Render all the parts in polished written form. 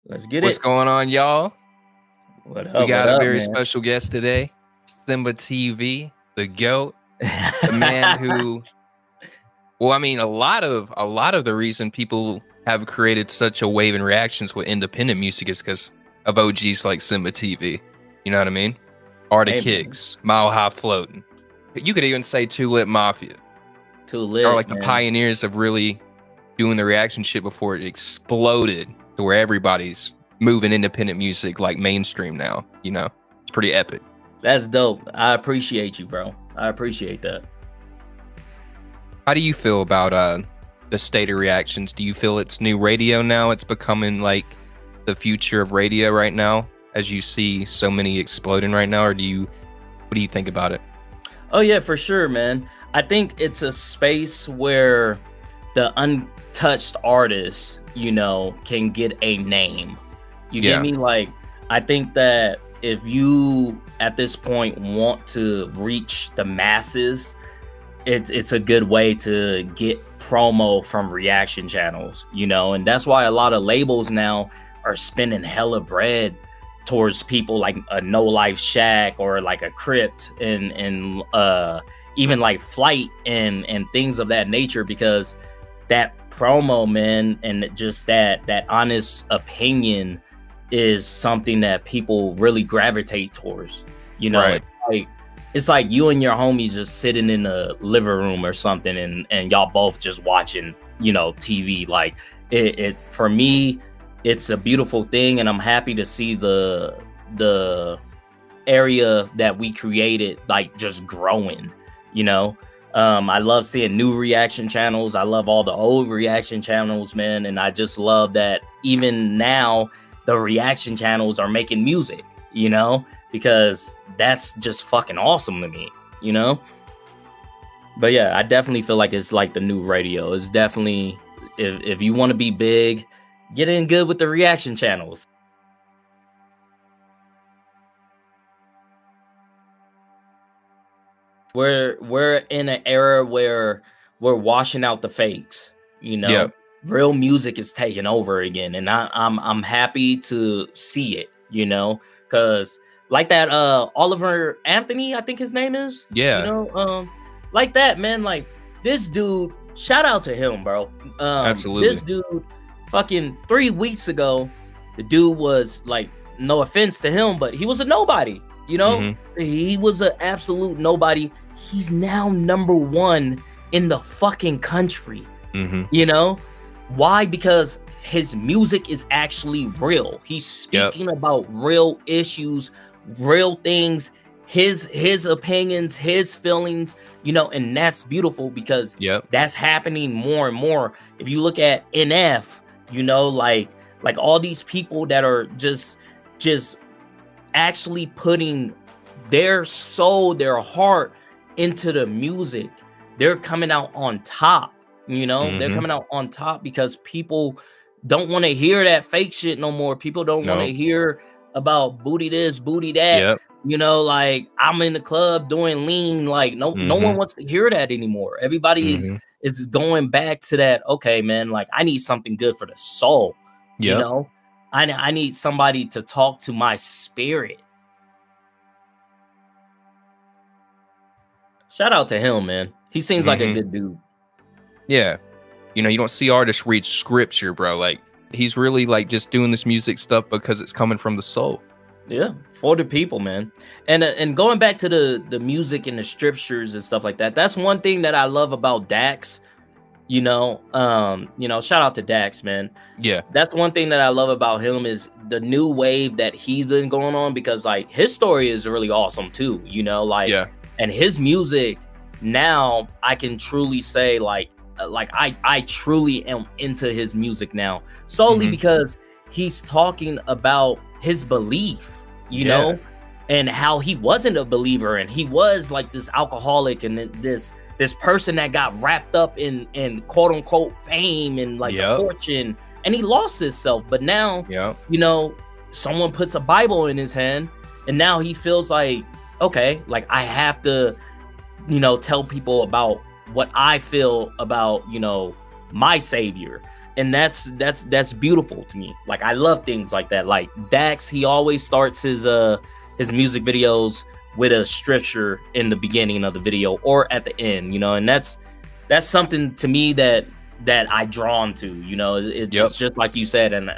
Let's get What's it. going on, y'all? What up? We got what a up, very man? special guest today, Simba TV, the GOAT, the man who, well, I mean, a lot of the reason people have created such a wave in reactions with independent music is because of OGs like Simba TV. You know what I mean? Arctic Hey, man. Kicks, Mile High Floating. You could even say Two Lit Mafia. Too lit, Are like man. the pioneers of really doing the reaction shit before it exploded to where everybody's moving independent music like mainstream now. You know, it's pretty epic. That's dope. I appreciate you, bro. I appreciate that. How do you feel about the state of reactions? Do you feel it's new radio now? It's becoming like the future of radio right now, as you see so many exploding right now, or what do you think about it? Oh yeah, for sure, man. I think it's a space where the untouched artists, can get a name. You get me? Like, I think that if you at this point want to reach the masses, it's a good way to get promo from reaction channels, and that's why a lot of labels now are spending hella bread towards people like a No Life Shack or like a Crypt and even like Flight and things of that nature, because that promo, man, and just that honest opinion is something that people really gravitate towards. Right. It's like you and your homies just sitting in a living room or something, and y'all both just watching, TV. Like it for me, it's a beautiful thing, and I'm happy to see the area that we created like just growing. I love seeing new reaction channels. I love all the old reaction channels, man, and I just love that even now the reaction channels are making music, because that's just fucking awesome to me, But yeah, I definitely feel like it's like the new radio. It's definitely, if you want to be big, get in good with the reaction channels. We're in an era where we're washing out the fakes, Yep. Real music is taking over again, and I'm happy to see it, because like that OliverAnthony, I think his name is, like that, man. Like this dude, shout out to him, bro. Absolutely. This dude, fucking 3 weeks ago, the dude was like, no offense to him, but he was a nobody. He was an absolute nobody. He's now number one in the fucking country. Why? Because his music is actually real. He's speaking about real issues, real things, his opinions, his feelings, and that's beautiful, because that's happening more and more. If you look at NF, like all these people that are just actually putting their soul, their heart into the music, they're coming out on top. They're coming out on top because people don't want to hear that fake shit no more. People don't want to hear about booty this, booty that. Like I'm in the club doing lean. Like no one wants to hear that anymore. Everybody is going back to that. Okay, man. Like I need something good for the soul. I need somebody to talk to my spirit. Shout out to him, man. He seems like a good dude. Yeah. You don't see artists read scripture, bro. Like he's really like just doing this music stuff because it's coming from the soul. Yeah, for the people, man. And going back to the music and the scriptures and stuff like that, that's one thing that I love about Dax. Shout out to Dax, man. Yeah. That's one thing that I love about him is the new wave that he's been going on, because like his story is really awesome too, and his music now I can truly say like I truly am into his music now, solely because he's talking about his belief, and how he wasn't a believer and he was like this alcoholic and this person that got wrapped up in quote unquote fame and like fortune, and he lost himself. But now, someone puts a Bible in his hand and now he feels like, okay, like I have to, tell people about what I feel about, my savior. And that's beautiful to me. Like, I love things like that. Like Dax, he always starts his music videos with a scripture in the beginning of the video or at the end, you know, and that's something to me that I drawn to, you know. It's just like you said, and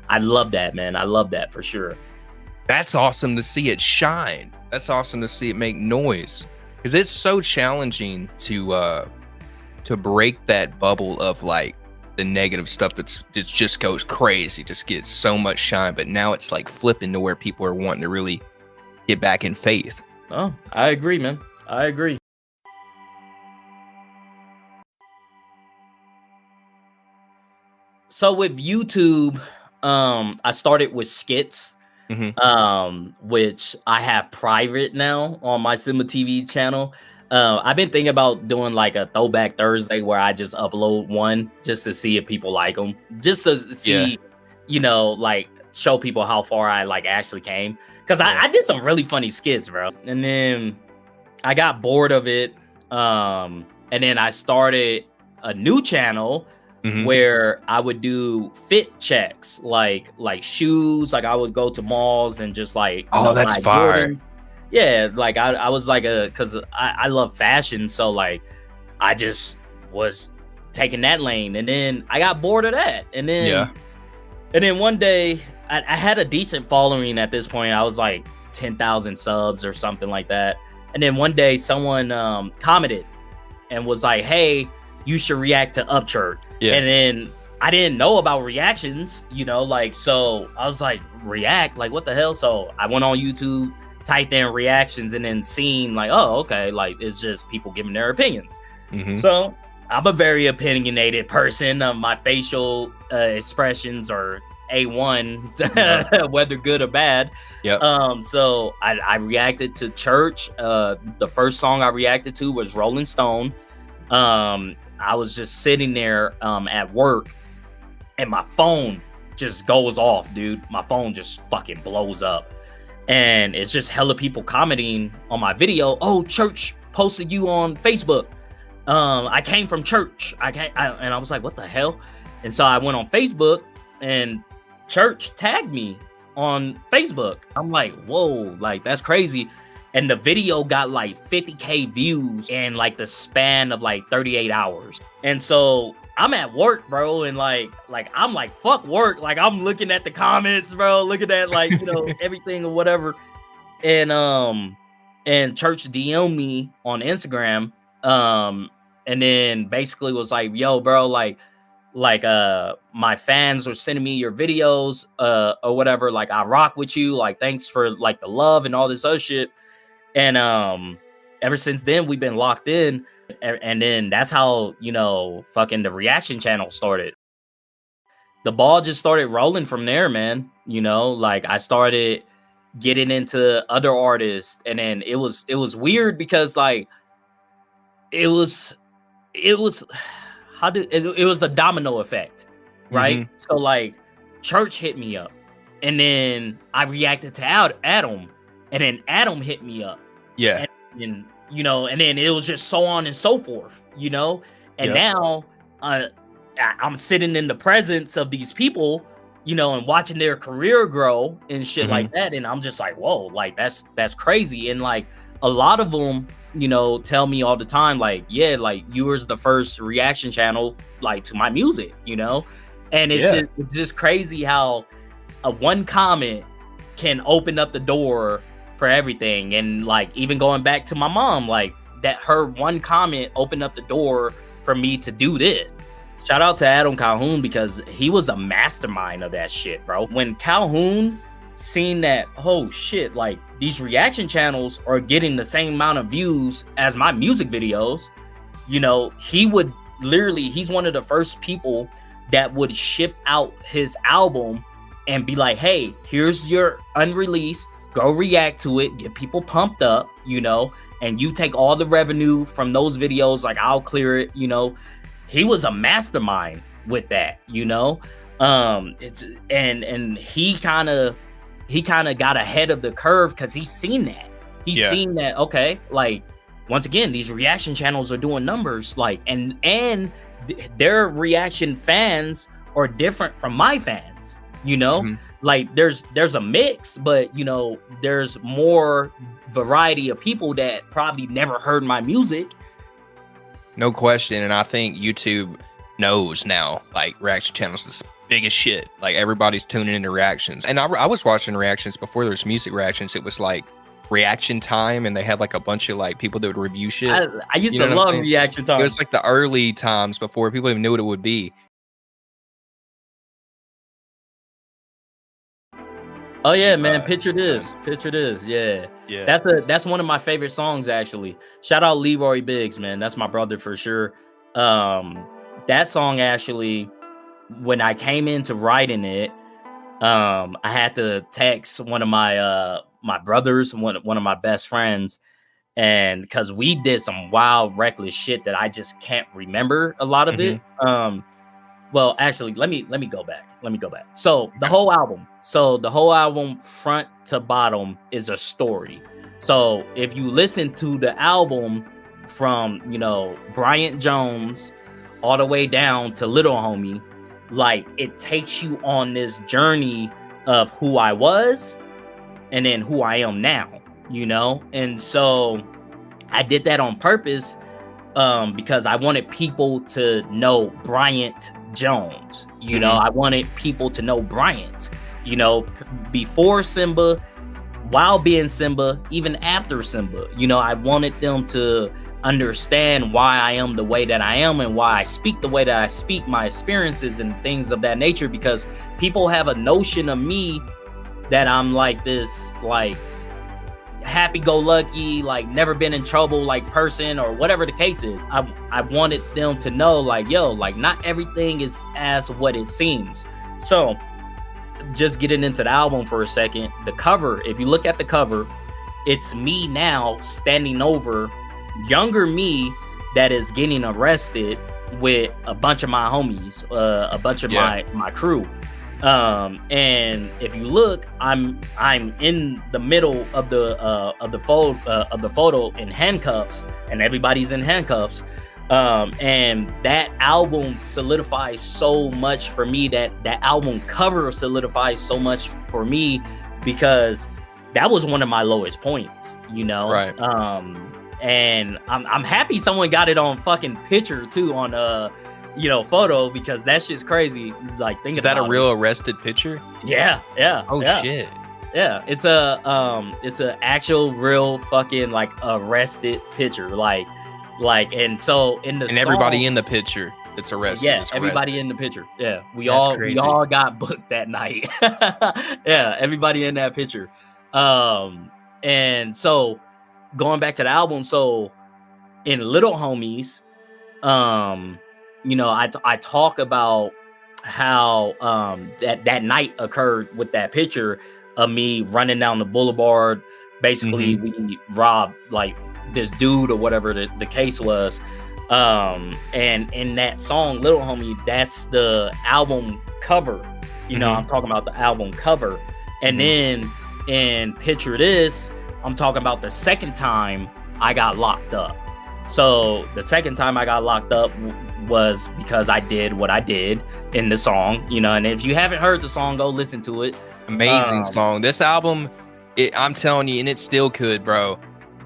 I love that, man. I love that for sure. That's awesome to see it shine. That's awesome to see it make noise, because it's so challenging to break that bubble of like the negative stuff that just goes crazy, just gets so much shine. But now it's like flipping to where people are wanting to really get back in faith. Oh, I agree, man. I agree. So with YouTube, I started with skits, which I have private now on my Simba TV channel. I've been thinking about doing like a throwback Thursday where I just upload one just to see if people like them, just to see, you know, like show people how far I like actually came. Cause I did some really funny skits, bro. And then I got bored of it. And then I started a new channel where I would do fit checks, like shoes. Like I would go to malls and just like, oh, that's fire. Yeah, like I was like cause I love fashion. So like I just was taking that lane, and then I got bored of that. And then one day I had a decent following at this point. I was like 10,000 subs or something like that. And then one day someone commented and was like, hey, you should react to Upchurch. And then I didn't know about reactions, you know, like, so I was like, react? Like, what the hell? So I went on YouTube, typed in reactions, and then seen like, oh, okay, like it's just people giving their opinions. So I'm a very opinionated person. My facial expressions are A1, whether good or bad. So I reacted to Church. The first song I reacted to was Rolling Stone. I was just sitting there at work, and my phone just goes off, dude. My phone just fucking blows up, and it's just hella people commenting on my video. Oh, Church posted you on Facebook. I came from Church. And I was like, what the hell? And so I went on Facebook, and Church tagged me on Facebook. I'm like, whoa, like that's crazy. And the video got like 50K views in like the span of like 38 hours. And so I'm at work, bro, and like I'm like, fuck work. Like I'm looking at the comments, bro, looking at like, you know, everything or whatever. And Church DM'd me on Instagram. And then basically was like, yo, bro, like my fans are sending me your videos or whatever. Like I rock with you. Like thanks for like the love and all this other shit. And ever since then we've been locked in. And then that's how, you know, fucking the reaction channel started. The ball just started rolling from there, man. You know, like I started getting into other artists, and then it was weird because like it was it was a domino effect, right? So like Church hit me up, and then I reacted to Adam, and then Adam hit me up, and you know, and then it was just so on and so forth, you know. And now I'm sitting in the presence of these people, you know, and watching their career grow and shit like that, and I'm just like, whoa, like that's crazy. And like a lot of them, you know, tell me all the time, like, yeah, like you was the first reaction channel like to my music, you know. And it's just crazy how a one comment can open up the door for everything. And like even going back to my mom, like that her one comment opened up the door for me to do this. Shout out to AdamCalhoun, because he was a mastermind of that shit, bro. When Calhoun seen that, oh shit, like these reaction channels are getting the same amount of views as my music videos, you know, he would literally, he's one of the first people that would ship out his album and be like, hey, here's your unreleased, go react to it, get people pumped up, you know, and you take all the revenue from those videos, like I'll clear it, you know. He was a mastermind with that, you know. It's and he kind of got ahead of the curve because he's seen that. He's seen that, okay, like once again, these reaction channels are doing numbers, like and their reaction fans or different from my fans, you know? Like there's a mix, but you know, there's more variety of people that probably never heard my music. No question. And I think YouTube knows now, like, reaction channels is big as shit. Like, everybody's tuning into reactions. And I was watching reactions before there was music reactions. It was like reaction time, and they had like a bunch of like people that would review shit. I used to love reaction time. It was like the early times before people even knew what it would be. Oh yeah, man! Picture this, yeah. That's one of my favorite songs, actually. Shout out Leroy Biggs, man. That's my brother for sure. That song, actually, when I came into writing it, I had to text one of my my brothers, one of my best friends, and because we did some wild, reckless shit that I just can't remember a lot of it. Well, actually, let me go back. So the whole album, front to bottom, is a story. So if you listen to the album from, you know, Bryant Jones all the way down to Little Homie, like, it takes you on this journey of who I was and then who I am now, you know? And so I did that on purpose, because I wanted people to know Bryant Jones. You know, I wanted people to know Bryant, you know, before Simba, while being Simba, even after Simba. You know, I wanted them to understand why I am the way that I am and why I speak the way that I speak, my experiences and things of that nature, because people have a notion of me that I'm like this, like, happy-go-lucky, like, never been in trouble, like, person, or whatever the case is. I wanted them to know, like, yo, like, not everything is as what it seems. So just getting into the album for a second, the cover, if you look at the cover, it's me now standing over younger me that is getting arrested with a bunch of my homies, a bunch of my crew. And if you look, I'm in the middle of the photo in handcuffs, and everybody's in handcuffs. And that album solidifies so much for me. That album cover solidifies so much for me, because that was one of my lowest points, you know? Right. And I'm happy someone got it on fucking picture too, on you know, photo, because that shit's crazy. Like, think about it. Is that a real arrested picture? Yeah. Oh shit. Yeah, it's a actual real fucking, like, arrested picture. Like, and so in the and song, everybody in the picture that's arrested. Yeah, everybody in the picture. Yeah, we crazy. all got booked that night. Yeah, everybody in that picture. And so going back to the album, so in Little Homies, you know, I talk about how that night occurred with that picture of me running down the boulevard. Basically, we robbed, like, this dude or whatever the case was. And in that song, Little Homie, that's the album cover. You know, I'm talking about the album cover. And then in Picture This, I'm talking about the second time I got locked up. So the second time I got locked up was because I did what I did in the song, you know. And if you haven't heard the song, go listen to it. Amazing song. This album, I'm telling you, and it still could, bro.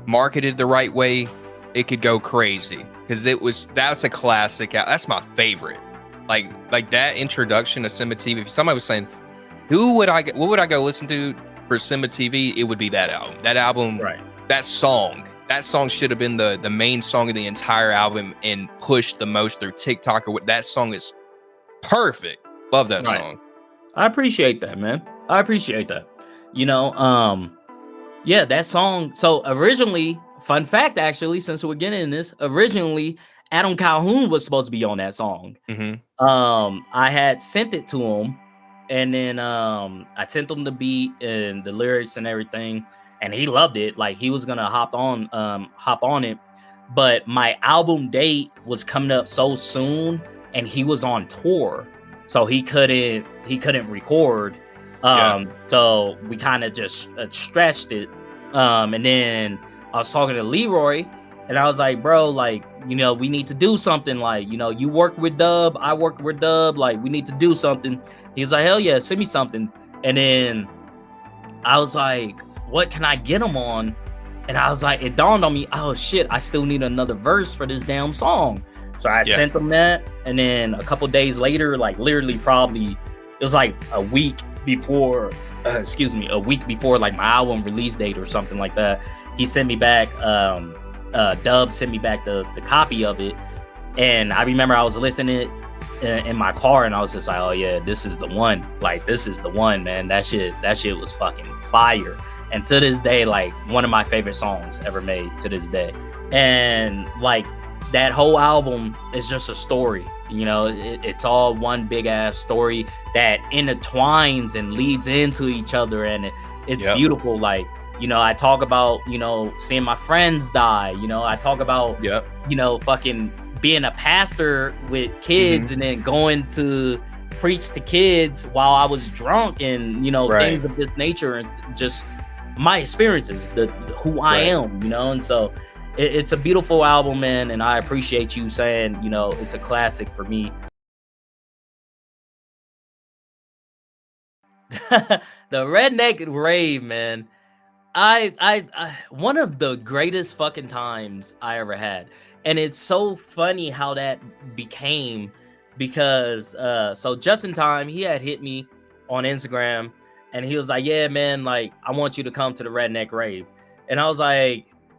Marketed the right way, it could go crazy, because that's a classic. That's my favorite. Like that introduction to Simba TV. If somebody was saying, what would I go listen to for Simba TV? It would be that album. That album, right? That song should have been the main song of the entire album and pushed the most through TikTok. Or what. That song is perfect. Love that song. I appreciate that, man. I appreciate that. You know, yeah, that song. So originally, fun fact, actually, since we're getting in this, originally AdamCalhoun was supposed to be on that song. I had sent it to him, and then I sent him the beat and the lyrics and everything, and he loved it. Like, he was gonna hop on it, but my album date was coming up so soon, and he was on tour, so he couldn't record. So we kind of just stretched it. And then I was talking to Leroy, And I was like, bro, like, you know, we need to do something. Like, you know, you work with Dub, I work with Dub. Like, we need to do something. He's like, hell yeah, send me something. And then I was like, what can I get him on? And I was like, it dawned on me, oh shit, I still need another verse for this damn song. So I sent him that. And then a couple days later, like literally probably, it was like a week before, a week before like my album release date or something like that. He sent me back, Dub sent me back the copy of it. And I remember I was listening in my car and I was just like, oh yeah, this is the one. Like, this is the one, man. That shit was fucking fire. And to this day, like one of my favorite songs ever made to this day. And like that whole album is just a story, you know, it's all one big ass story that intertwines and leads into each other. And it's beautiful. Like, you know, I talk about, you know, seeing my friends die, you know, I talk about, you know, fucking being a pastor with kids and then going to preach to kids while I was drunk and, you know, things of this nature and just my experiences, who I am, you know. And so it's a beautiful album, man. And I appreciate you saying, you know, it's a classic for me. The Redneck Rave, man. I one of the greatest fucking times I ever had. And it's so funny how that became because so Justin Time, he had hit me on Instagram and he was like, yeah, man, like I want you to come to the Redneck Rave. And I was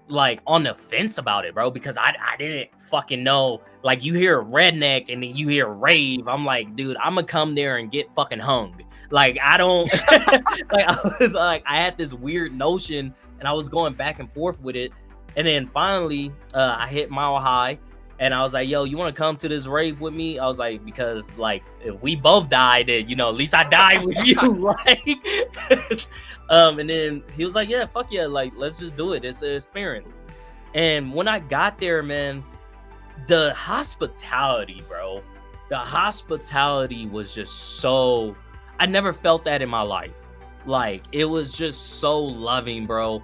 like on the fence about it, bro, because I didn't fucking know. Like, you hear Redneck and then you hear Rave. I'm like, dude, I'm gonna come there and get fucking hung. Like, I don't I had this weird notion and I was going back and forth with it. And then finally, I hit Mile High and I was like, yo, you want to come to this rave with me? I was like, because like if we both died, then, you know, at least I died with you. Like, and then he was like, yeah, fuck yeah. Like, let's just do it. It's an experience. And when I got there, man, the hospitality, bro, the hospitality was just so, I never felt that in my life. Like, it was just so loving, bro.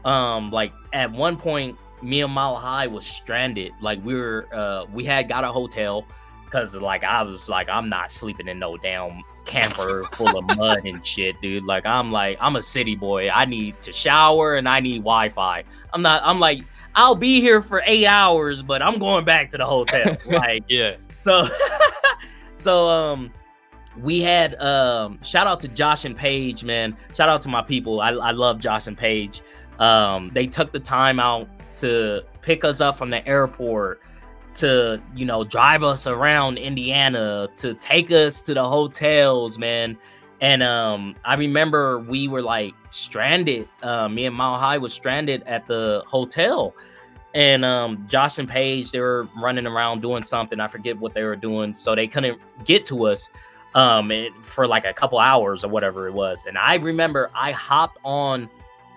Like at one point, me and Mile High was stranded. Like we had got a hotel because like I was like, I'm not sleeping in no damn camper full of mud and shit, dude. Like I'm a city boy. I need to shower and I need Wi-Fi. I'm like, I'll be here for 8 hours, but I'm going back to the hotel. Like, yeah. So we had shout out to Josh and Paige, man. Shout out to my people. I love Josh and Paige. They took the time out to pick us up from the airport, to, you know, drive us around Indiana, to take us to the hotels, man. And I remember we were like stranded. Me and Mile High was stranded at the hotel. And Josh and Paige, they were running around doing something. I forget what they were doing. So they couldn't get to us for like a couple hours or whatever it was. And I remember I hopped on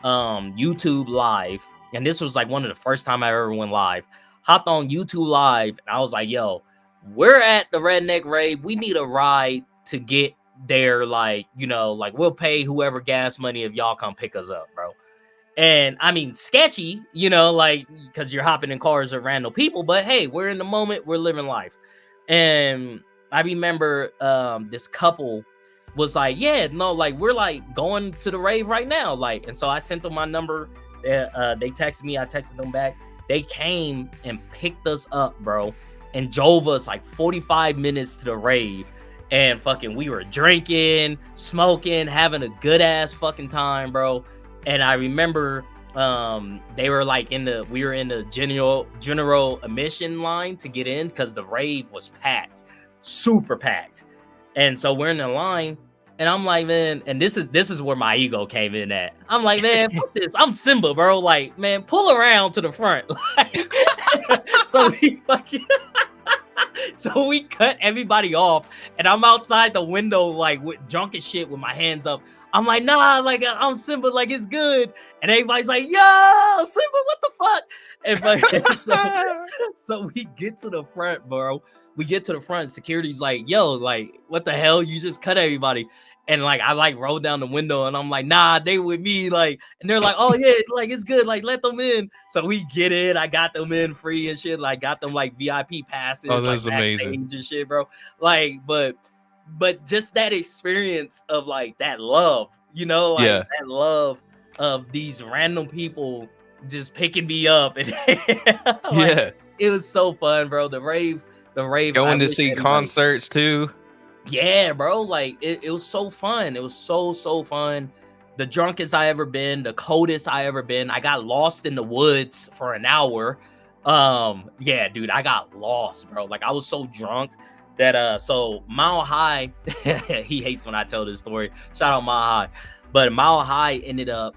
YouTube Live, and this was like one of the first time I ever went live. Hopped on YouTube Live, and I was like, yo, we're at the Redneck Rave. We need a ride to get there. Like, you know, like we'll pay whoever gas money if y'all come pick us up, bro. And I mean, sketchy, you know, like, because you're hopping in cars of random people, but hey, we're in the moment, we're living life. And I remember this couple was like, yeah, no, like we're like going to the rave right now. Like, and so I sent them my number. They texted me, I texted them back. They came and picked us up, bro, and drove us like 45 minutes to the rave. And fucking, we were drinking, smoking, having a good ass fucking time, bro. And I remember they were like we were in the general admission line to get in because the rave was packed, super packed. And so we're in the line, and I'm like, man, and this is where my ego came in at. I'm like, man, fuck this. I'm Simba, bro. Like, man, pull around to the front. Like, so we cut everybody off, and I'm outside the window, like with drunk as shit with my hands up. I'm like, nah, like I'm Simba, like it's good. And everybody's like, yo, Simba, what the fuck? And so we get to the front, bro. We get to the front. Security's like, yo, like, what the hell? You just cut everybody. And like I like rolled down the window and I'm like, nah, they with me. Like, and they're like, oh yeah, like it's good, like let them in. So we get in, I got them in free and shit, like got them like VIP passes, Oh, like that's amazing and shit, bro. Like, but just that experience of like that love, you know, like that love of these random people just picking me up and like, it was so fun, bro. The rave going to see concerts too. Yeah, bro. Like it was so fun. It was so fun. The drunkest I ever been, the coldest I ever been. I got lost in the woods for an hour. Yeah, dude, I got lost, bro. Like I was so drunk that so Mile High, he hates when I tell this story. Shout out Mile High. But Mile High ended up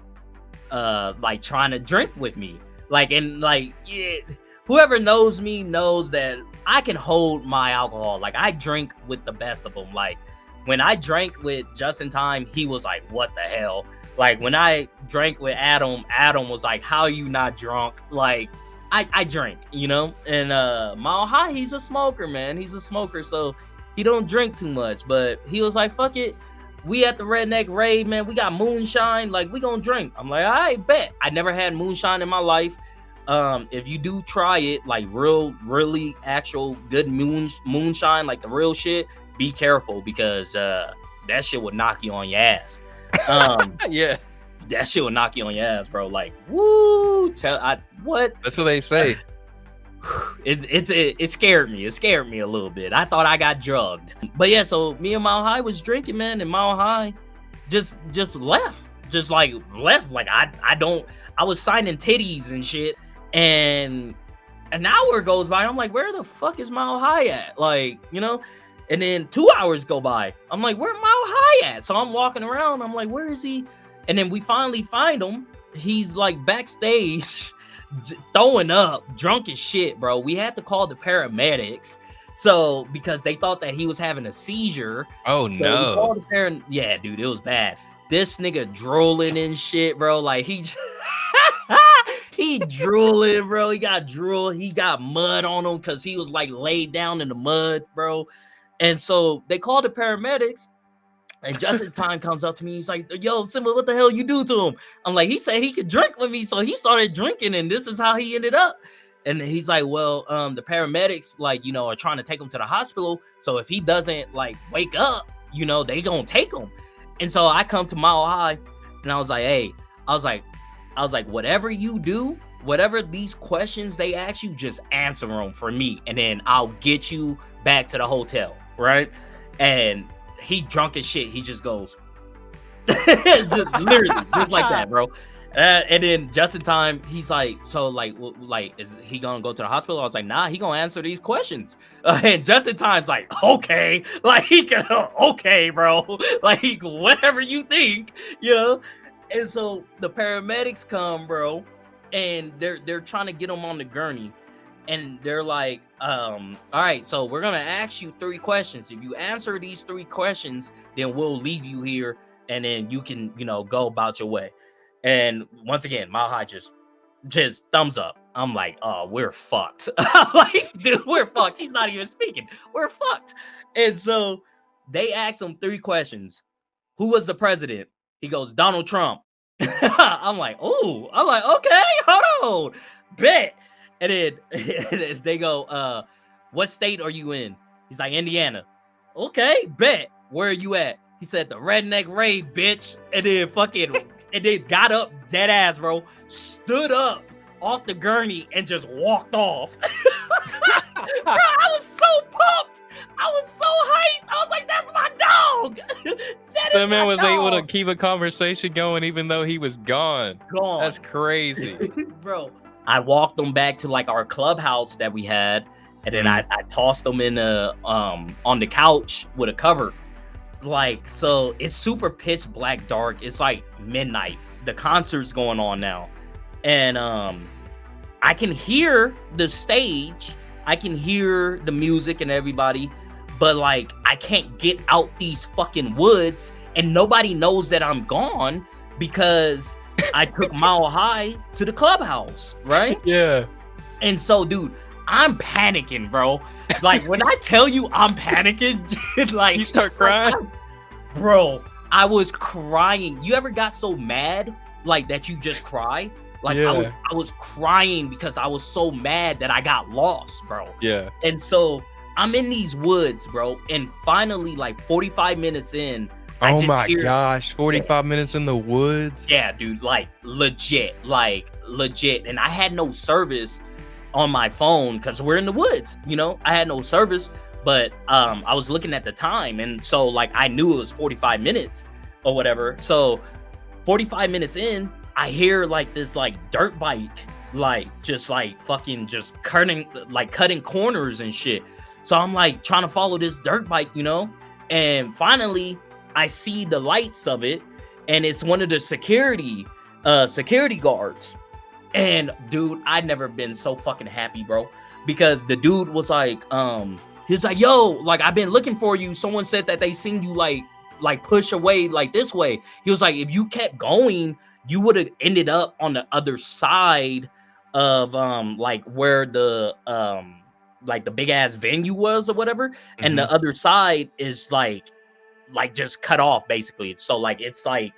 like trying to drink with me. Like, and like, yeah, whoever knows me knows that I can hold my alcohol. Like I drink with the best of them. Like when I drank with JustinTime, he was like, what the hell? Like when I drank with Adam was like, how you not drunk? Like I drink, you know? And Mile High, he's a smoker, man. He's a smoker, so he don't drink too much. But he was like, fuck it. We at the Redneck Rave, man. We got moonshine. Like, we gonna drink. I'm like, all right, bet. I never had moonshine in my life. If you do try it, like really actual good moonshine, like the real shit, be careful because that shit would knock you on your ass. Yeah, that shit would knock you on your ass, bro. Like, woo, what? That's what they say. It scared me. It scared me a little bit. I thought I got drugged. But yeah, so me and Mile High was drinking, man, and Mile High just left. Just like left. Like I was signing titties and shit. And an hour goes by. I'm like, where the fuck is Mile High at? Like, you know? And then 2 hours go by. I'm like, where Mile High at? So I'm walking around. I'm like, where is he? And then we finally find him. He's like backstage throwing up, drunk as shit, bro. We had to call the paramedics. So because they thought that he was having a seizure. Oh, so no. We called the yeah, dude, it was bad. This nigga drooling and shit, bro. Like he drooling, bro. He got drool. He got mud on him because he was like laid down in the mud, bro. And so they called the paramedics. And JustinTime comes up to me. He's like, yo, Simba, what the hell you do to him? I'm like, he said he could drink with me. So he started drinking, and this is how he ended up. And he's like, well, the paramedics, like, you know, are trying to take him to the hospital. So if he doesn't, like, wake up, you know, they gonna take him. And so I come to Mile High, and I was like, hey, I was like, whatever you do, whatever these questions they ask you, just answer them for me. And then I'll get you back to the hotel, right? And he drunk as shit. He just goes, just literally, just like that, bro. And then JustinTime, he's like, so like, is he gonna go to the hospital? I was like, nah, he gonna answer these questions. And JustinTime's like, okay, like he can, okay, bro, like whatever you think, you know. And so the paramedics come, bro, and they're trying to get him on the gurney. And they're like, all right, so we're going to ask you 3 questions. If you answer these 3 questions, then we'll leave you here. And then you can, you know, go about your way. And once again, Mile High just thumbs up. I'm like, oh, we're fucked. I'm like, dude, we're fucked. He's not even speaking. We're fucked. And so they asked him 3 questions. Who was the president? He goes, Donald Trump. I'm like, oh, I'm like, okay, hold on. Bet. And then they go, what state are you in? He's like, Indiana. Okay, bet. Where are you at? He said, the Redneck Rave, bitch. And then got up, dead ass, bro. Stood up off the gurney and just walked off. Bro, I was so pumped. I was so hyped. I was like, that's my dog. That man was able to keep a conversation going even though he was gone. That's crazy. Bro. I walked them back to like our clubhouse that we had, and then I tossed them in on the couch with a cover. Like, so it's super pitch black dark. It's like midnight. The concert's going on now. And I can hear the stage. I can hear the music and everybody, but like I can't get out these fucking woods, and nobody knows that I'm gone because I took Mile High to the clubhouse, right? Yeah. And so, dude, I'm panicking, bro. Like, when I tell you I'm panicking, like... You start crying? Bro, I was crying. You ever got so mad like that you just cry? Like I was crying because I was so mad that I got lost, bro. Yeah. And so I'm in these woods, bro, and finally, like 45 minutes in, I just hear, gosh, 45 minutes in the woods. Yeah, dude, like legit. And I had no service on my phone because we're in the woods, you know. I had no service, but I was looking at the time, and so like I knew it was 45 minutes or whatever. So 45 minutes in, I hear like this like dirt bike, like just like fucking just cutting corners and shit. So I'm like trying to follow this dirt bike, you know, and finally I see the lights of it, and it's one of the security guards. And dude, I'd never been so fucking happy, bro, because the dude was like, he's like, yo, like I've been looking for you. Someone said that they seen you like push away like this way. He was like, if you kept going, you would have ended up on the other side of like where the like the big ass venue was or whatever. Mm-hmm. And the other side is like just cut off basically. So like it's like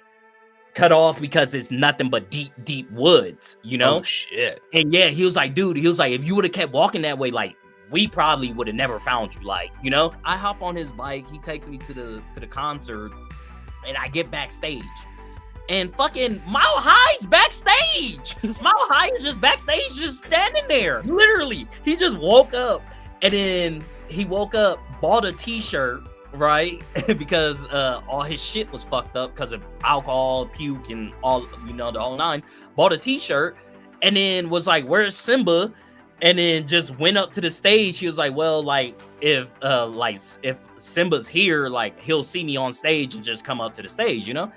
cut off because it's nothing but deep woods, you know? Oh shit. And yeah, he was like, dude, he was like, if you would have kept walking that way, like we probably would have never found you, like, you know? I hop on his bike, he takes me to the concert, and I get backstage. And fucking Mile High's backstage. Mile High is just backstage, just standing there. Literally, he just woke up, and then he woke up, bought a t-shirt, right? Because all his shit was fucked up because of alcohol, puke, and all, you know, the whole nine. Bought a t-shirt, and then was like, where's Simba? And then just went up to the stage. He was like, well, like if Simba's here, like he'll see me on stage and just come up to the stage, you know?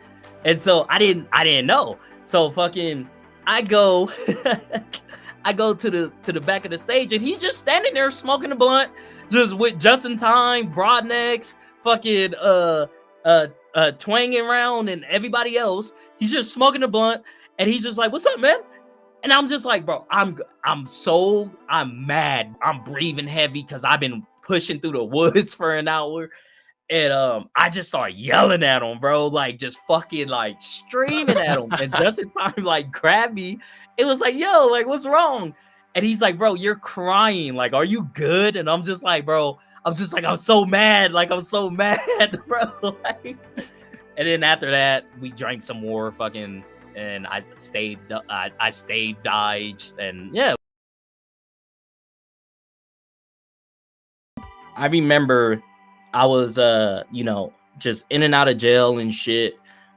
And so I didn't know. So fucking I go I go to the back of the stage, and he's just standing there smoking a blunt, just with JustinTime, Broadnecks, fucking twanging around, and everybody else. He's just smoking a blunt, and he's just like, what's up, man? And I'm just like, bro, I'm mad. I'm breathing heavy because I've been pushing through the woods for an hour. And I just start yelling at him, bro, like just fucking like screaming at him. And JustinTime like grabbed me. It was like, yo, like what's wrong? And he's like, bro, you're crying. Like, are you good? And I'm just like, bro, I'm so mad. Like, I'm so mad, bro. Like, and then after that, we drank some more fucking, and I stayed dodged, and yeah. I remember I was you know, just in and out of jail and shit,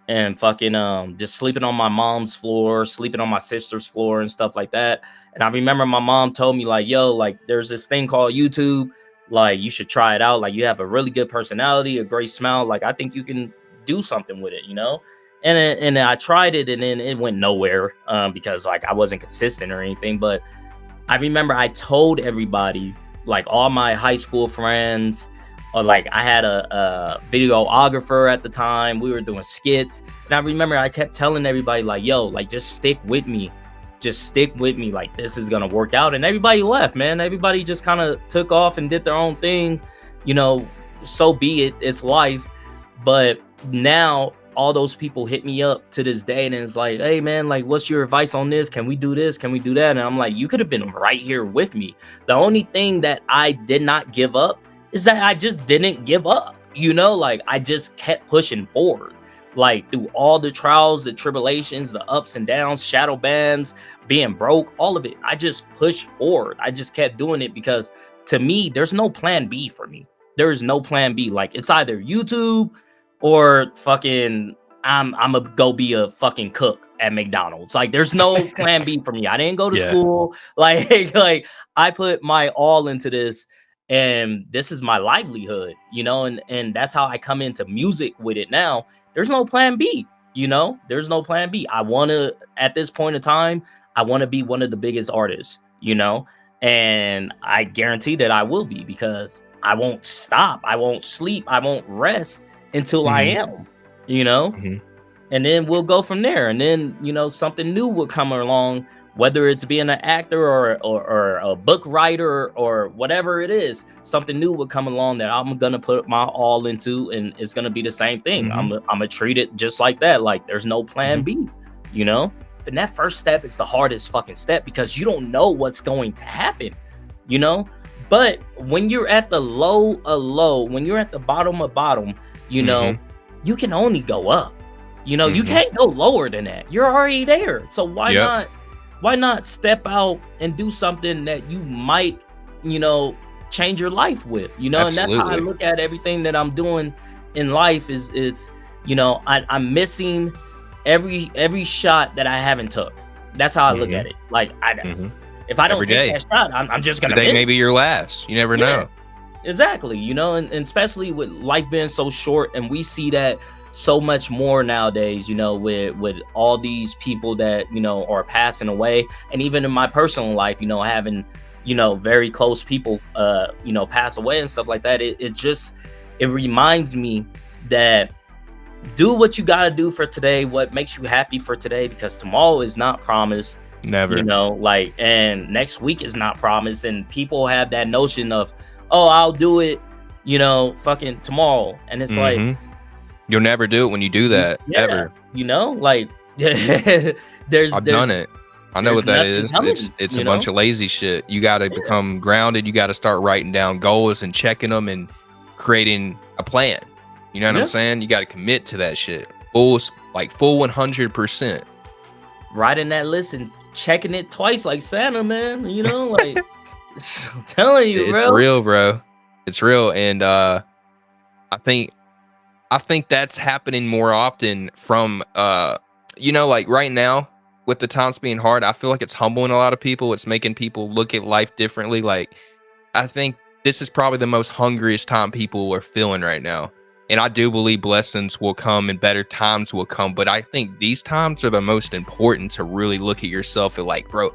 and fucking just sleeping on my mom's floor, sleeping on my sister's floor and stuff like that. And I remember my mom told me like, yo, like there's this thing called YouTube, like you should try it out. Like you have a really good personality, a great smile. Like I think you can do something with it, you know? And I tried it, and then it went nowhere because like I wasn't consistent or anything. But I remember I told everybody, like all my high school friends, or like I had a videographer at the time. We were doing skits, and I remember I kept telling everybody like, yo, like just stick with me, like this is gonna work out. And everybody left, man. Everybody just kind of took off and did their own thing, you know. So be it, it's life. But now all those people hit me up to this day, and it's like, hey man, like what's your advice on this? Can we do this? Can we do that? And I'm like, you could have been right here with me. The only thing that I did not give up is that I just didn't give up, you know, like I just kept pushing forward, like through all the trials, the tribulations, the ups and downs, shadow bans, being broke, all of it. I just pushed forward. I just kept doing it because to me, there's no plan B for me. There's no plan B. Like it's either YouTube or fucking I'm gonna go be a fucking cook at McDonald's. Like there's no plan B for me. I didn't go to school. Like I put my all into this, and this is my livelihood, you know, and that's how I come into music with it now. There's no plan B, you know, there's no plan B. I want to, at this point in time, I want to be one of the biggest artists, you know, and I guarantee that I will be, because I won't stop. I won't sleep. I won't rest until I am, you know, and then we'll go from there. And then, you know, something new will come along whether it's being an actor or a book writer or whatever it is, something new would come along that I'm gonna put my all into, and it's gonna be the same thing. I'm gonna treat it just like that. Like there's no plan B, you know. And that first step is the hardest fucking step because you don't know what's going to happen, you know. But when you're at the low, when you're at the bottom of bottom, you know, you can only go up. You know, you can't go lower than that. You're already there. So why not step out and do something that you might, you know, change your life with, you know? Absolutely. And that's how I look at everything that I'm doing in life is, you know, I'm missing every shot that I haven't took. That's how I look at it. Like if I don't take that shot, I'm just gonna miss. Maybe your last. You never know. Exactly. You know, and especially with life being so short, and we see that so much more nowadays, you know, with all these people that, you know, are passing away. And even in my personal life, you know, having, you know, very close people you know, pass away and stuff like that, it reminds me that do what you got to do for today, what makes you happy for today, because tomorrow is not promised. Never. You know, like, and next week is not promised, and people have that notion of, oh, I'll do it, you know, fucking tomorrow. And it's like, you'll never do it when you do that, ever. You know, like I've done it. I know what that is. It's a bunch of lazy shit. You got to become grounded. You got to start writing down goals and checking them and creating a plan. You know what I'm saying? You got to commit to that shit. Full 100%. Writing that list and checking it twice like Santa, man. You know, like I'm telling you, it's real, bro. It's real. And I think that's happening more often from, you know, like right now with the times being hard, I feel like it's humbling a lot of people. It's making people look at life differently. Like, I think this is probably the most hungriest time people are feeling right now. And I do believe blessings will come and better times will come. But I think these times are the most important to really look at yourself and like, bro,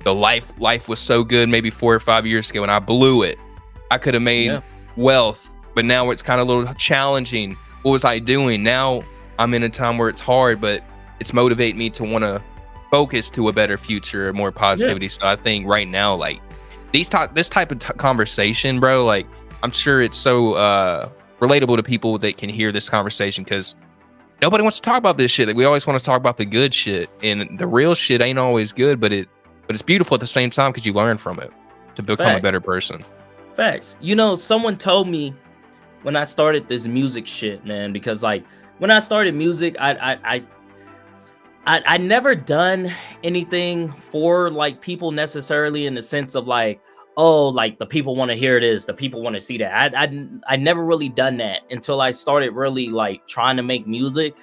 the life was so good maybe 4 or 5 years ago and I blew it. I could have made wealth, but now it's kind of a little challenging. What was I doing? Now I'm in a time where it's hard, but it's motivating me to want to focus to a better future, more positivity. So I think right now, like this type of conversation, bro, like I'm sure it's so relatable to people that can hear this conversation, because nobody wants to talk about this shit. Like, we always want to talk about the good shit, and the real shit ain't always good, but it's beautiful at the same time because you learn from it to become a better person. Facts. You know, someone told me when I started this music shit, man, because like when I started music, I never done anything for like people necessarily in the sense of like, oh, like the people want to hear this, the people want to see that. I never really done that until I started really like trying to make music.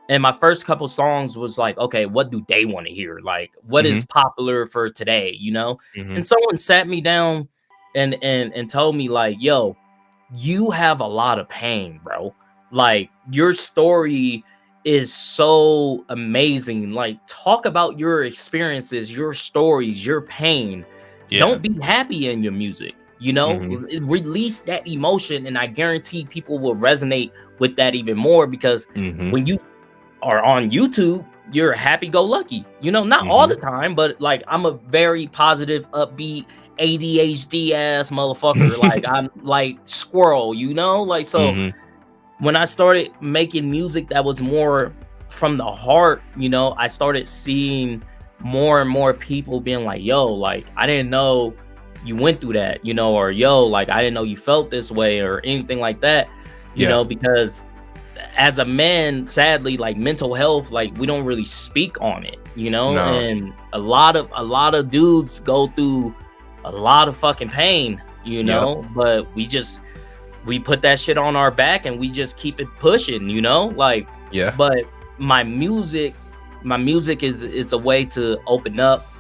And my first couple songs was like, okay, what do they want to hear? Like, what is popular for today, you know? And someone sat me down and told me like, yo, you have a lot of pain, bro. Like, your story is so amazing. Like, talk about your experiences, your stories, your pain. Don't be happy in your music, you know, release that emotion. And I guarantee people will resonate with that even more, because when you are on YouTube, you're happy-go-lucky, you know, not all the time, but like I'm a very positive, upbeat, ADHD ass motherfucker. Like I'm like squirrel, you know, like, so when I started making music that was more from the heart, you know, I started seeing more and more people being like, yo, like, I didn't know you went through that, you know, or yo, like, I didn't know you felt this way or anything like that, you know, because as a man, sadly, like mental health, like we don't really speak on it, you know, and a lot of dudes go through a lot of fucking pain, you know, but we put that shit on our back and we just keep it pushing, you know, like, but my music is a way to open up,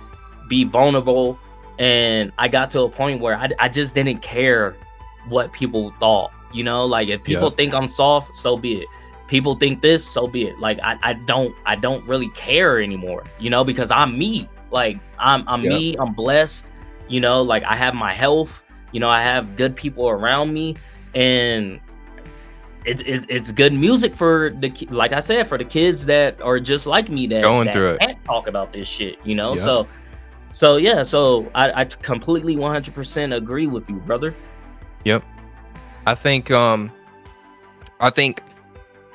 be vulnerable. And I got to a point where I just didn't care what people thought, you know, like if people think I'm soft, so be it. People think this, so be it. Like I don't really care anymore, you know, because I'm me. Like I'm me, I'm blessed, you know, like I have my health, you know, I have good people around me, and it's good music for like I said, for the kids that are just like me, that going through can't talk about this shit, you know. So So yeah, so I completely 100% agree with you, brother. Yep. I think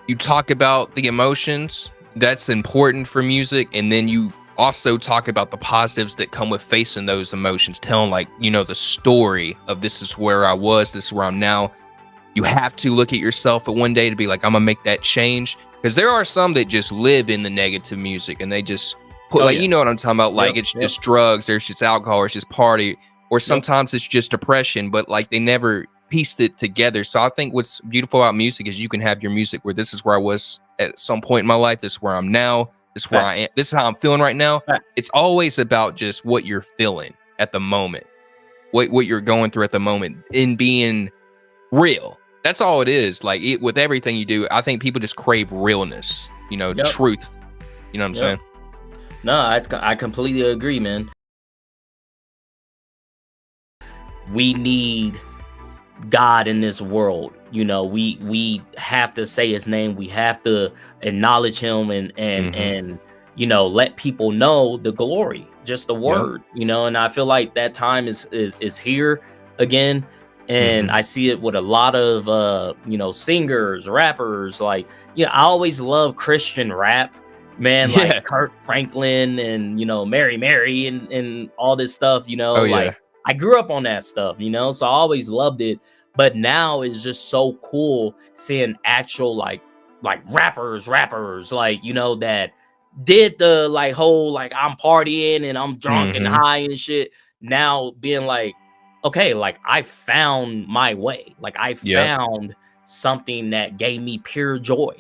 you talk about the emotions that's important for music, and then you also talk about the positives that come with facing those emotions, telling like, the story of this is where I was, this is where I'm now. You have to look at yourself at one day to be like, I'm gonna make that change. Because there are some that just live in the negative music and they just put Oh like, yeah. you know what I'm talking about? Like it's just drugs, there's just alcohol, or it's just party, or sometimes it's just depression, but like they never pieced it together. So I think what's beautiful about music is you can have your music where this is where I was at some point in my life, this is where I'm now, this is where I am, this is how I'm feeling right now. It's always about just what you're feeling at the moment, what you're going through at the moment, in being real. That's all it is. Like with everything you do, I think people just crave realness, truth. You know what I'm saying? No, I completely agree, man. We need God in this world. We have to say his name. We have to acknowledge him and let people know the glory, just the word, and I feel like that time is here again. And I see it with a lot of singers, rappers. Like, I always love Christian rap, man, like Kirk Franklin and Mary and all this stuff, like I grew up on that stuff, so I always loved it. But now it's just so cool seeing actual like rappers, like, that did the like whole like I'm partying and I'm drunk and high and shit. Now being like, okay, like I found my way. Like I found something that gave me pure joy,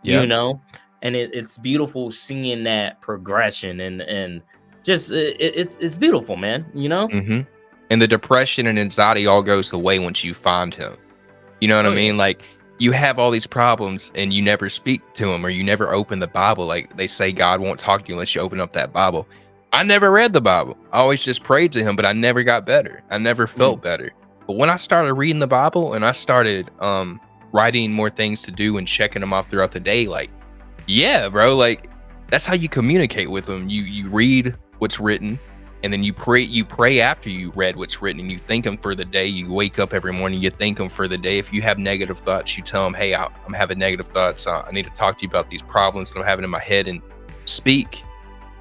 and it's beautiful seeing that progression and just it's beautiful, man, And the depression and anxiety all goes away once you find him. You know what I mean? Like you have all these problems and you never speak to him, or you never open the Bible. Like they say God won't talk to you unless you open up that Bible. I never read the Bible. I always just prayed to him, but I never got better. I never felt better. But when I started reading the Bible and I started writing more things to do and checking them off throughout the day, like, yeah, bro, like that's how you communicate with him. You read what's written, and then you pray after you read what's written, and you thank him for the day. You wake up every morning, you thank him for the day. If you have negative thoughts, you tell him, hey, I'm having negative thoughts. I need to talk to you about these problems that I'm having in my head, and speak.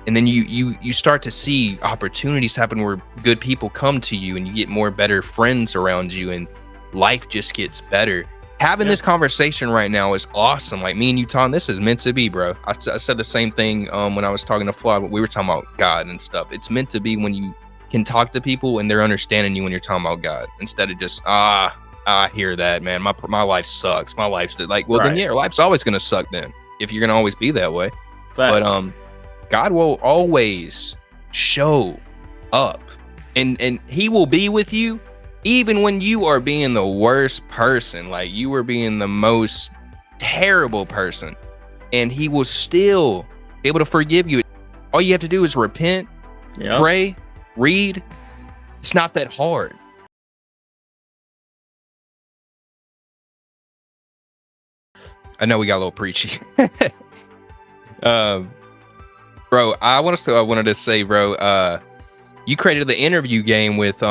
And then you start to see opportunities happen where good people come to you, and you get more better friends around you, and life just gets better. Having this conversation right now is awesome. Like me and you, Tom, this is meant to be, bro. I said the same thing when I was talking to Fly. We were talking about God and stuff. It's meant to be when you can talk to people and they're understanding you when you're talking about God, instead of just, I hear that, man. My life sucks. My life's like, well, then, yeah, life's always going to suck then, if you're going to always be that way. But God will always show up, and he will be with you even when you are being the worst person, like you were being the most terrible person, and he will still be able to forgive you. All you have to do is repent, pray, read. It's not that hard. I know we got a little preachy. Bro, I wanted to say, bro, you created the interview game with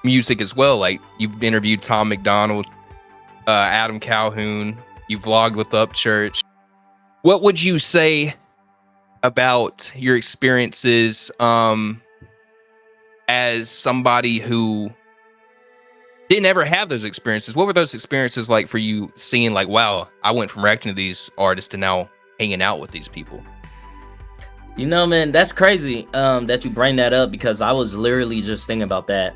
music as well. Like you've interviewed Tom McDonald, AdamCalhoun, you vlogged with Upchurch. What would you say about your experiences as somebody who didn't ever have those experiences? What were those experiences like for you, seeing like, wow, I went from reacting to these artists to now hanging out with these people? Man, that's crazy that you bring that up, because I was literally just thinking about that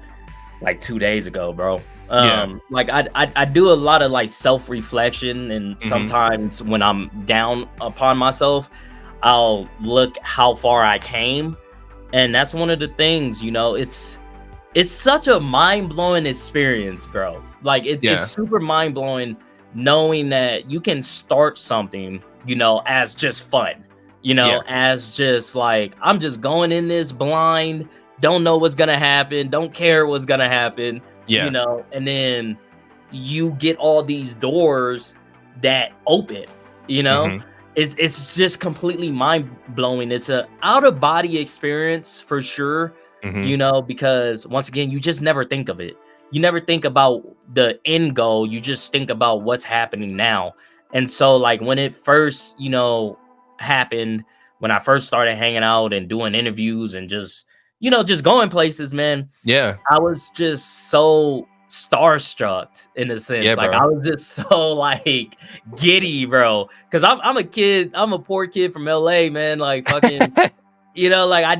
like 2 days ago, bro. Like I do a lot of like self-reflection, and sometimes when I'm down upon myself, I'll look how far I came. And that's one of the things, it's such a mind-blowing experience, bro. Like it's super mind-blowing knowing that you can start something, as just fun, as just like, I'm just going in this blind, don't know what's gonna happen, don't care what's gonna happen, and then you get all these doors that open, it's just completely mind blowing. It's a out of body experience for sure, Mm-hmm. because once again, you just never think of it. You never think about the end goal. You just think about what's happening now. And so, like when it first, happened, when I first started hanging out and doing interviews and just going places, man, Yeah. I was just so starstruck in a sense. Yeah, Like bro. I was just so like giddy, bro. Cause I'm a kid, I'm a poor kid from LA, man. Like fucking, like I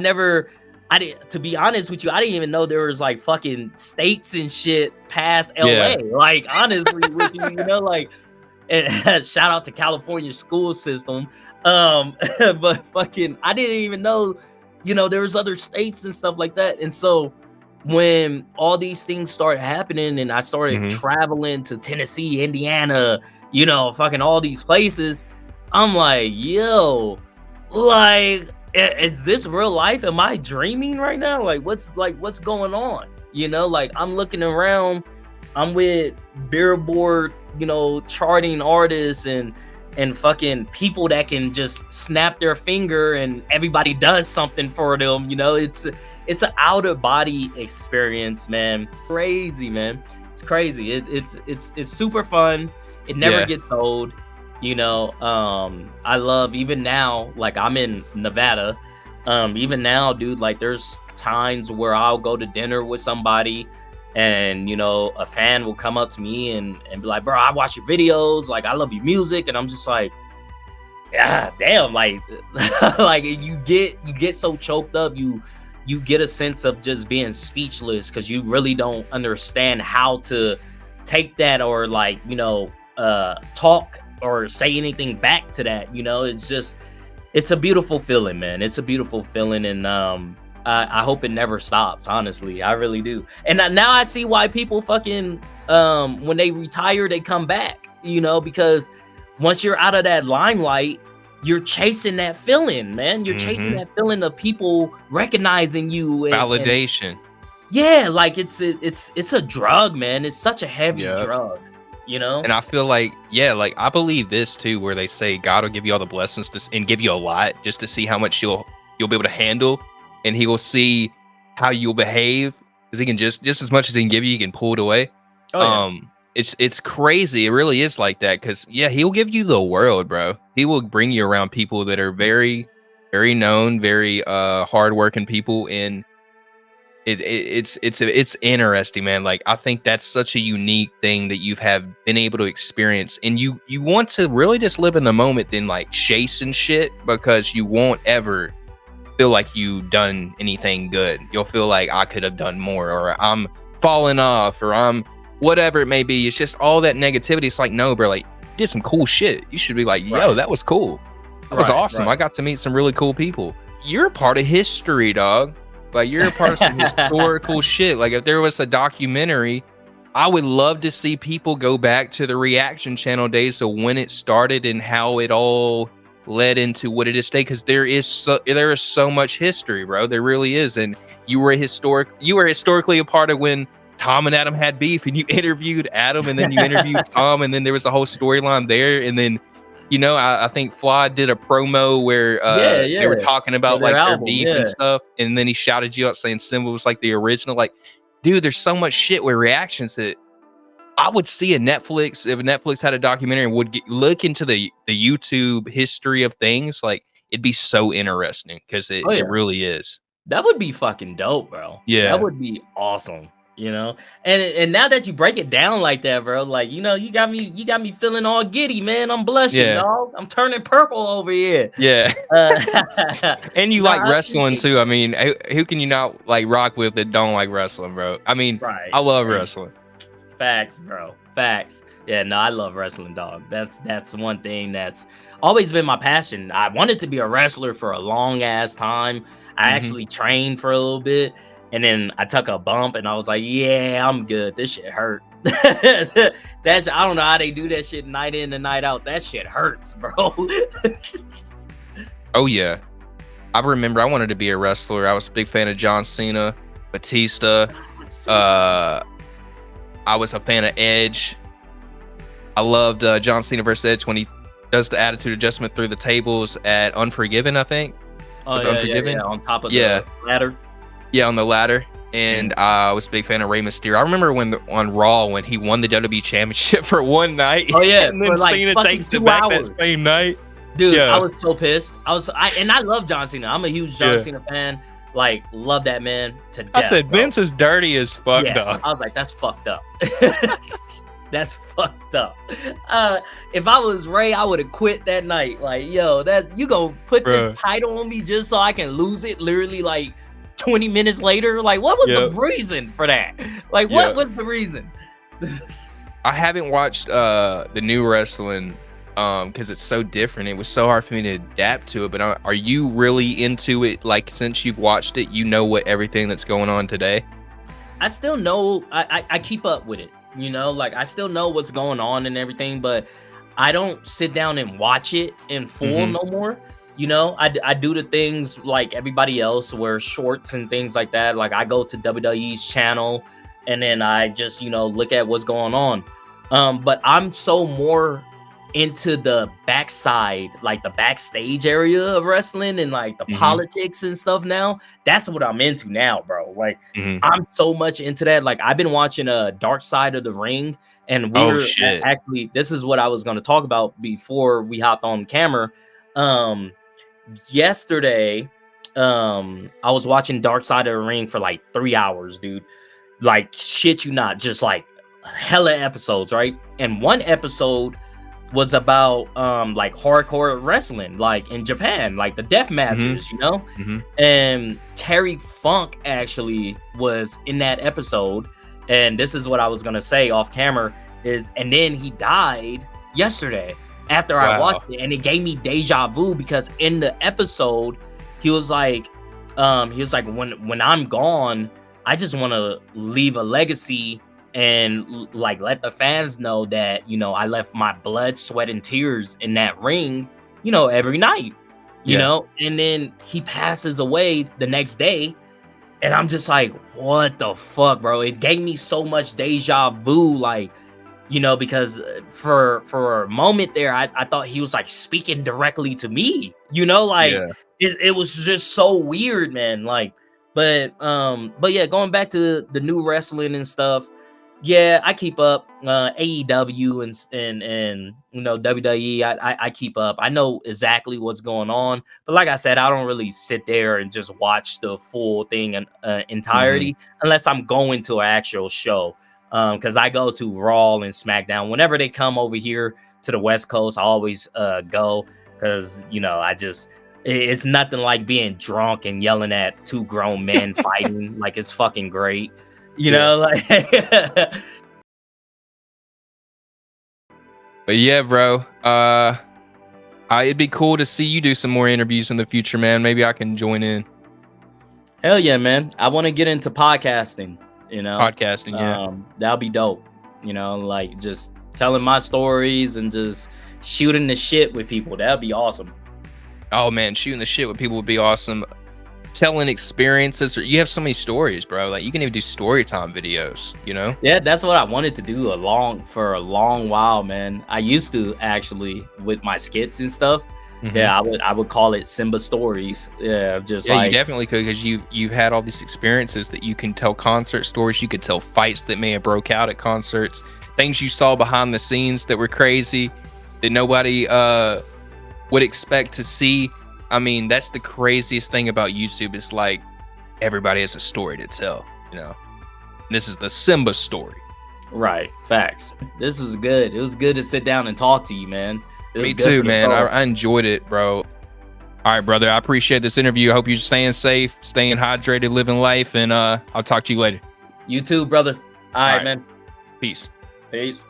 didn't, to be honest with you, I didn't even know there was like fucking states and shit past LA. Yeah. Like honestly with you, like, and shout out to California school system. But fucking, I didn't even know, there was other states and stuff like that. And so when all these things started happening and I started Mm-hmm. traveling to Tennessee, Indiana, fucking all these places, I'm like, yo, like, is this real life? Am I dreaming right now? Like, what's going on? Like I'm looking around, I'm with Billboard, charting artists and fucking people that can just snap their finger and everybody does something for them. It's an out of body experience, man. Crazy, man. It's crazy. It's super fun. It never gets old. I love, even now, like I'm in Nevada. Even now, dude, like there's times where I'll go to dinner with somebody and a fan will come up to me and be like, bro, I watch your videos, like I love your music. And I'm just like, yeah, damn, like like you get so choked up, you get a sense of just being speechless because you really don't understand how to take that or like talk or say anything back to that. It's a beautiful feeling, man. It's a beautiful feeling. And I hope it never stops, honestly. I really do. And now I see why people fucking when they retire, they come back, because once you're out of that limelight, you're chasing that feeling, man. You're chasing that feeling of people recognizing you and validation. Yeah, like it's a drug, man. It's such a heavy drug, And I feel like, like I believe this too, where they say God will give you all the blessings and give you a lot just to see how much you'll be able to handle, and He will see how you'll behave, because He can just as much as He can give you, He can pull it away. Oh, yeah. It's crazy. It really is like that, because He'll give you the world, bro. He will bring you around people that are very, very known, very hardworking people, and it's interesting, man. Like I think that's such a unique thing that you've been able to experience, and you want to really just live in the moment than like chasing shit, because you won't ever feel like you done anything good. You'll feel like I could have done more, or I'm falling off, or I'm whatever it may be. It's just all that negativity. It's like, no, bro, like you did some cool shit. You should be like, yo, that was cool. That was awesome. I got to meet some really cool people. You're a part of history, dog. Like you're a part of some historical shit. Like if there was a documentary, I would love to see people go back to the reaction channel days, so when it started and how it all led into what it is today, because there is so much history, bro. There really is. And you were historically a part of when Tom and Adam had beef, and you interviewed Adam, and then you interviewed Tom, and then there was a whole storyline there. And then I think Fly did a promo where they were talking about like their beef and stuff, and then he shouted you out saying Simba was like the original. Like, dude, there's so much shit with reactions that I would see if Netflix had a documentary and would look into the YouTube history of things. Like, it'd be so interesting, because it really is. That would be fucking dope, bro. Yeah, that would be awesome. And now that you break it down like that, bro, like you got me feeling all giddy, man. I'm blushing, dog. I'm turning purple over here. Yeah. And you like wrestling too. I mean, who can you not like rock with that don't like wrestling, bro? I mean, I love wrestling. Facts, bro. Facts. Yeah, no, I love wrestling, dog. That's one thing that's always been my passion. I wanted to be a wrestler for a long ass time. I actually trained for a little bit. And then I took a bump and I was like, yeah, I'm good. This shit hurt. I don't know how they do that shit night in and night out. That shit hurts, bro. Oh, yeah. I remember I wanted to be a wrestler. I was a big fan of John Cena, Batista. I was a fan of Edge. I loved John Cena versus Edge when he does the attitude adjustment through the tables at Unforgiven, I think. Oh, yeah, on top of the ladder. Yeah, on the ladder. And I was a big fan of Rey Mysterio. I remember on Raw when he won the WWE Championship for one night. Oh yeah, and then Cena takes it back that same night. Dude, I was so pissed. I love John Cena. I'm a huge John Cena fan. Like, love that man to death. I said, bro. Vince is dirty as fuck, dog. I was like, that's fucked up. That's fucked up. If I was Ray, I would have quit that night. Like, yo, you gonna put this title on me just so I can lose it literally like 20 minutes later? Like, what was the reason for that? Like, what was the reason? I haven't watched the new wrestling because it's so different. It was so hard for me to adapt to it. But are you really into it? Like, since you've watched it, you know what everything that's going on today? I still know. I keep up with it. You know, like, I still know what's going on and everything, but I don't sit down and watch it in full no more. You know, I do the things like everybody else, where shorts and things like that. Like, I go to WWE's channel and then I just, you know, look at what's going on. But I'm so more into the backside, like the backstage area of wrestling and like the politics and stuff now. That's what I'm into now, bro. Like, I'm so much into that. Like, I've been watching Dark Side of the Ring, and actually, this is what I was going to talk about before we hopped on camera. Yesterday, I was watching Dark Side of the Ring for like 3 hours, dude. Like, shit you not, just like hella episodes, right? And one episode was about like hardcore wrestling, like in Japan, like the death matches, you know. And Terry Funk actually was in that episode, and this is what I was gonna say off camera and then he died yesterday after I watched it, and it gave me deja vu, because in the episode he was like when I'm gone, I just want to leave a legacy and like let the fans know that, you know, I left my blood, sweat, and tears in that ring, you know, every night, you know. And then he passes away the next day, and I'm just like, what the fuck, bro? It gave me so much deja vu, like, you know, because for a moment there, I thought he was like speaking directly to me, you know, like it was just so weird, man. Like, but yeah, going back to the new wrestling and stuff. Yeah, I keep up AEW and you know, WWE. I keep up. I know exactly what's going on. But like I said, I don't really sit there and just watch the full thing in entirety unless I'm going to an actual show. Because I go to Raw and SmackDown whenever they come over here to the West Coast. I always go, because, you know, it's nothing like being drunk and yelling at two grown men fighting. Like, it's fucking great. You know, like. But yeah, bro. It'd be cool to see you do some more interviews in the future, man. Maybe I can join in. Hell yeah, man. I want to get into podcasting, you know. Podcasting, yeah. That'll be dope. You know, like, just telling my stories and just shooting the shit with people. That'd be awesome. Oh man, shooting the shit with people would be awesome. Telling experiences, or you have so many stories, bro. Like, you can even do story time videos, you know. Yeah, that's what I wanted to do for a long while, man. I used to, actually, with my skits and stuff. Yeah, I would call it Simba stories. Yeah, just like, you definitely could, because you've had all these experiences that you can tell concert stories. You could tell fights that may have broke out at concerts, things you saw behind the scenes that were crazy that nobody would expect to see. I mean, that's the craziest thing about YouTube. It's like, everybody has a story to tell, you know. And this is the Simba story. Right. Facts. This was good. It was good to sit down and talk to you, man. Me too, man. I enjoyed it, bro. All right, brother. I appreciate this interview. I hope you're staying safe, staying hydrated, living life, and I'll talk to you later. You too, brother. All right, man. Peace. Peace.